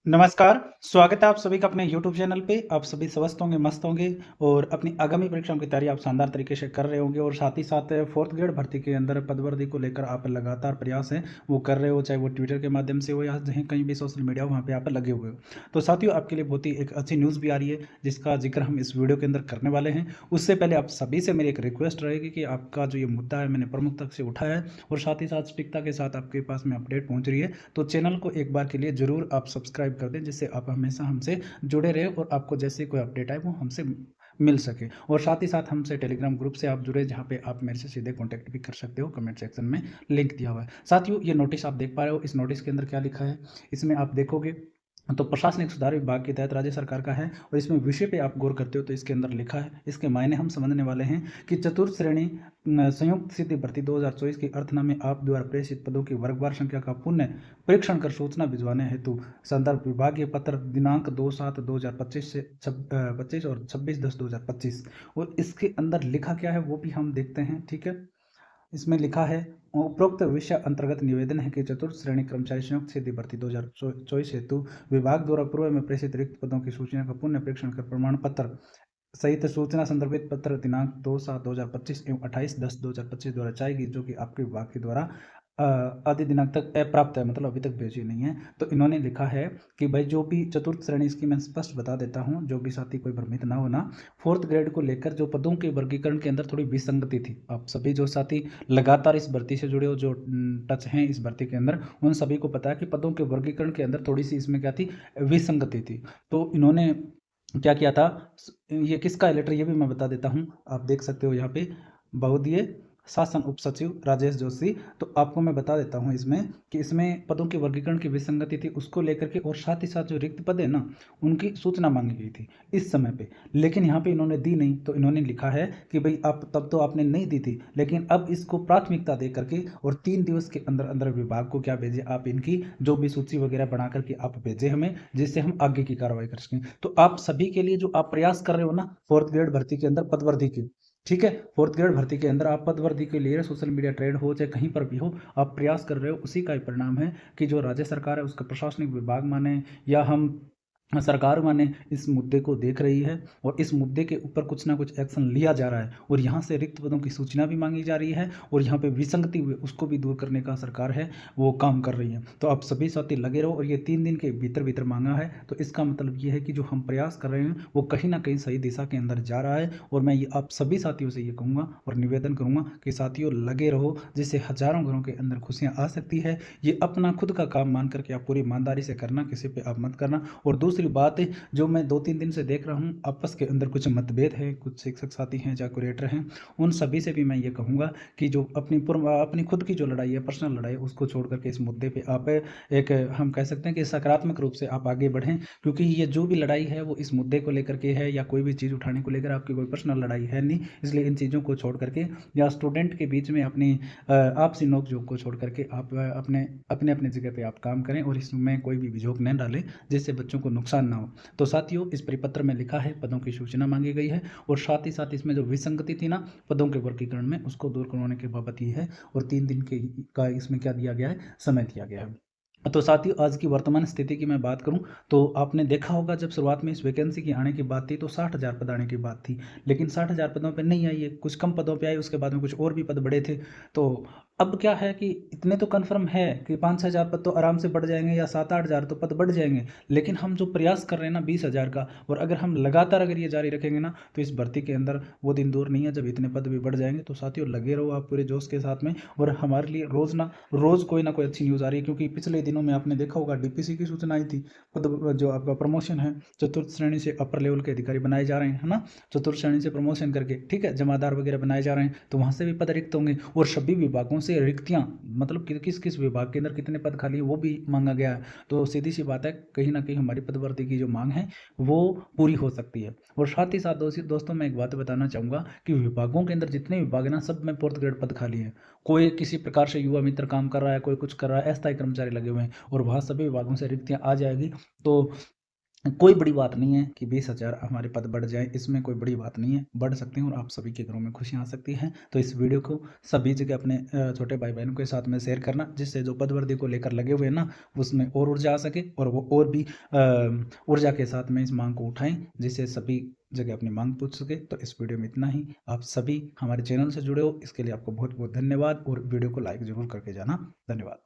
नमस्कार, स्वागत है आप सभी का अपने यूट्यूब चैनल पे। आप सभी स्वस्थ होंगे, मस्त होंगे और अपनी आगामी परीक्षाओं की तैयारी आप शानदार तरीके से कर रहे होंगे और साथ ही साथ 4th ग्रेड भर्ती के अंदर पदवर्दी को लेकर आप लगातार प्रयास हैं, वो कर रहे हो, चाहे वो ट्विटर के माध्यम से हो या चाहे कहीं भी सोशल मीडिया हो, वहाँ पे आप लगे हुए हो। तो साथियों, आपके लिए बहुत ही एक अच्छी न्यूज़ भी आ रही है, जिसका ज़िक्र हम इस वीडियो के अंदर करने वाले हैं। उससे पहले आप सभी से मेरी एक रिक्वेस्ट रहेगी कि आपका जो ये मुद्दा है, मैंने प्रमुखता से उठाया है और साथ ही साथ सटीकता के साथ आपके पास में अपडेट पहुँच रही है। तो चैनल को एक बार के लिए ज़रूर आप सब्सक्राइब कर दें, जिससे आप हमेशा हमसे जुड़े रहें और आपको जैसे कोई अपडेट आए वो हमसे मिल सके। और साथ ही साथ हमसे टेलीग्राम ग्रुप से आप जुड़े, जहाँ पे आप मेरे से सीधे कॉन्टैक्ट भी कर सकते हो। कमेंट सेक्शन में लिंक दिया हुआ है। साथियों, ये नोटिस आप देख पा रहे हो। इस नोटिस के अंदर क्या लिखा है, इसमें आप देखोगे तो प्रशासनिक सुधार विभाग के तहत राज्य सरकार का है और इसमें विषय पे आप गौर करते हो तो इसके अंदर लिखा है, इसके मायने हम समझने वाले हैं कि चतुर्थ श्रेणी संयुक्त सीधी भर्ती 2024 की अर्थनामे आप द्वारा प्रेषित पदों की वर्गवार संख्या का पुनः परीक्षण कर सूचना भिजवाने हेतु संदर्भ विभागीय पत्र दिनांक 2/7/2025 से 25 और 26/10/2025। और इसके अंदर लिखा क्या है वो भी हम देखते हैं। ठीक है, इसमें लिखा है, उपरोक्त विषय अंतर्गत निवेदन है कि चतुर्थ श्रेणी कर्मचारी संयुक्त सीधी भर्ती 2024 हेतु विभाग द्वारा पूर्व में प्रेषित रिक्त पदों की सूचना का पुनः परीक्षण कर प्रमाण पत्र सहित सूचना संदर्भित पत्र दिनांक 2/7/2025 एवं 28/10/2025 द्वारा जाएगी, जो कि आपके विभाग के द्वारा आदि दिनांक तक अप्राप्त है, मतलब अभी तक भेजी नहीं है। तो इन्होंने लिखा है कि भाई जो भी चतुर्थ श्रेणी, इसकी मैं स्पष्ट बता देता हूँ, जो भी साथी कोई भ्रमित ना होना। 4th ग्रेड को लेकर जो पदों के वर्गीकरण के अंदर थोड़ी विसंगति थी। आप सभी जो साथी लगातार इस भर्ती से जुड़े हो, जो टच हैं इस भर्ती के अंदर, उन सभी को पता है कि पदों के वर्गीकरण के अंदर थोड़ी सी इसमें क्या थी, विसंगति थी। तो इन्होंने क्या किया था, ये किसका लेटर ये भी मैं बता देता हूँ। आप देख सकते हो यहाँ पे बहुदीय शासन उप सचिव राजेश जोशी। तो आपको मैं बता देता हूँ इसमें कि इसमें पदों के वर्गीकरण की विसंगति थी उसको लेकर के, और साथ ही साथ जो रिक्त पद है ना, उनकी सूचना मांगी गई थी इस समय पे, लेकिन यहाँ पे इन्होंने दी नहीं। तो इन्होंने लिखा है कि भाई आप तब तो आपने नहीं दी थी, लेकिन अब इसको प्राथमिकता दे करके और 3 दिवस के अंदर अंदर विभाग को क्या भेजे, आप इनकी जो भी सूची वगैरह बना करके आप भेजे हमें, जिससे हम आगे की कार्रवाई कर सकें। तो आप सभी के लिए जो आप प्रयास कर रहे हो ना, 4th ग्रेड भर्ती के अंदर पदवर्धी की, ठीक है, 4th ग्रेड भर्ती के अंदर आप पदवर्धी के लिए सोशल मीडिया ट्रेड हो चाहे कहीं पर भी हो, आप प्रयास कर रहे हो, उसी का ही परिणाम है कि जो राज्य सरकार है, उसका प्रशासनिक विभाग माने या हम सरकार माने, इस मुद्दे को देख रही है और इस मुद्दे के ऊपर कुछ ना कुछ एक्शन लिया जा रहा है। और यहाँ से रिक्त पदों की सूचना भी मांगी जा रही है और यहाँ पे विसंगति हुई उसको भी दूर करने का सरकार है वो काम कर रही है। तो आप सभी साथी लगे रहो, और ये 3 दिन के भीतर भीतर मांगा है, तो इसका मतलब ये है कि जो हम प्रयास कर रहे हैं वो कहीं ना कहीं सही दिशा के अंदर जा रहा है। और मैं ये आप सभी साथियों से ये कहूँगा और निवेदन करूँगा कि साथियों लगे रहो, जिससे हजारों घरों के अंदर खुशियाँ आ सकती है। ये अपना खुद का काम मान करके आप पूरी ईमानदारी से करना, किसी पे आप मत करना। और दूसरी बात है, जो मैं 2-3 दिन से देख रहा हूँ, आपस के अंदर कुछ मतभेद हैं, कुछ शिक्षक साथी हैं, चाहे क्यूरेटर हैं, उन सभी से भी मैं ये कहूँगा कि जो अपनी खुद की जो लड़ाई है, पर्सनल लड़ाई है, उसको छोड़ करके इस मुद्दे पे आप एक, हम कह सकते हैं कि सकारात्मक रूप से आप आगे बढ़ें। क्योंकि ये जो भी लड़ाई है वो इस मुद्दे को लेकर के है, या कोई भी चीज़ उठाने को लेकर आपकी कोई पर्सनल लड़ाई है नहीं। इसलिए इन चीज़ों को छोड़ करके या स्टूडेंट के बीच में अपनी आपसी नोक-झोंक को छोड़ करके आप अपने जगह पे आप काम करें और इसमें कोई भी झोंक न डालें, जिससे बच्चों को नुकसान ना हो। तो साथियों, इस परिपत्र में लिखा है पदों की सूचना मांगी गई है, और साथ ही साथ इसमें जो विसंगति थी ना पदों के वर्गीकरण में, उसको दूर करवाने के बाबत ये है। और 3 दिन के का इसमें क्या दिया गया है, समय दिया गया है। तो साथियों, आज की वर्तमान स्थिति की मैं बात करूं तो आपने देखा होगा, जब शुरुआत में इस वैकेंसी की आने की बात थी तो 60,000 पद आने की बात थी, लेकिन 60,000 पदों पे नहीं आई है, कुछ कम पदों पे आई, उसके बाद में कुछ और भी पद बढ़े थे। तो अब क्या है कि इतने तो कन्फर्म है कि 5-6 हज़ार पद तो आराम से बढ़ जाएंगे, या 7-8 हज़ार तो पद बढ़ जाएंगे। लेकिन हम जो प्रयास कर रहे हैं ना 20,000 का, और अगर हम लगातार अगर ये जारी रखेंगे ना, तो इस भर्ती के अंदर वो दिन दूर नहीं है जब इतने पद भी बढ़ जाएंगे। तो साथियों लगे रहो आप पूरे जोश के साथ में, और हमारे लिए रोज़ कोई ना कोई अच्छी न्यूज़ आ रही है। क्योंकि पिछले दिनों में आपने देखा होगा डीपीसी की सूचना आई थी, पद जो आपका प्रमोशन है, चतुर्थ श्रेणी से अपर लेवल के अधिकारी बनाए जा रहे हैं, है ना, चतुर्थ श्रेणी से प्रमोशन करके, ठीक है, जमादार वगैरह बनाए जा रहे हैं, तो वहाँ से भी पद रिक्त होंगे। और सभी विभागों से रिक्तियाँ, मतलब किस किस विभाग के अंदर कितने पद खाली है वो भी मांगा गया है। तो सीधी सी बात है, कहीं ना कहीं हमारी पदवर्ती की जो मांग है वो पूरी हो सकती है। और साथ ही साथ दोस्तों मैं एक बात बताना चाहूँगा कि विभागों के अंदर जितने विभाग है ना, सब में 4th ग्रेड पद खाली है। कोई किसी प्रकार से युवा मित्र काम कर रहा है, कोई कुछ कर रहा है, अस्थायी कर्मचारी लगे हुए हैं, और वहाँ सभी विभागों से रिक्तियाँ आ जाएगी। तो कोई बड़ी बात नहीं है कि 20,000 हमारे पद बढ़ जाए, इसमें कोई बड़ी बात नहीं है, बढ़ सकते हैं और आप सभी के घरों में खुशियाँ आ सकती हैं। तो इस वीडियो को सभी जगह अपने छोटे भाई-बहनों के साथ में शेयर करना, जिससे जो पदवर्दी को लेकर लगे हुए हैं ना, उसमें और ऊर्जा आ सके और वो और भी ऊर्जा के साथ में इस माँग को उठाएँ, जिससे सभी जगह अपनी माँग पूछ सके। तो इस वीडियो में इतना ही। आप सभी हमारे चैनल से जुड़े हो, इसके लिए आपको बहुत-बहुत धन्यवाद और वीडियो को लाइक ज़रूर करके जाना। धन्यवाद।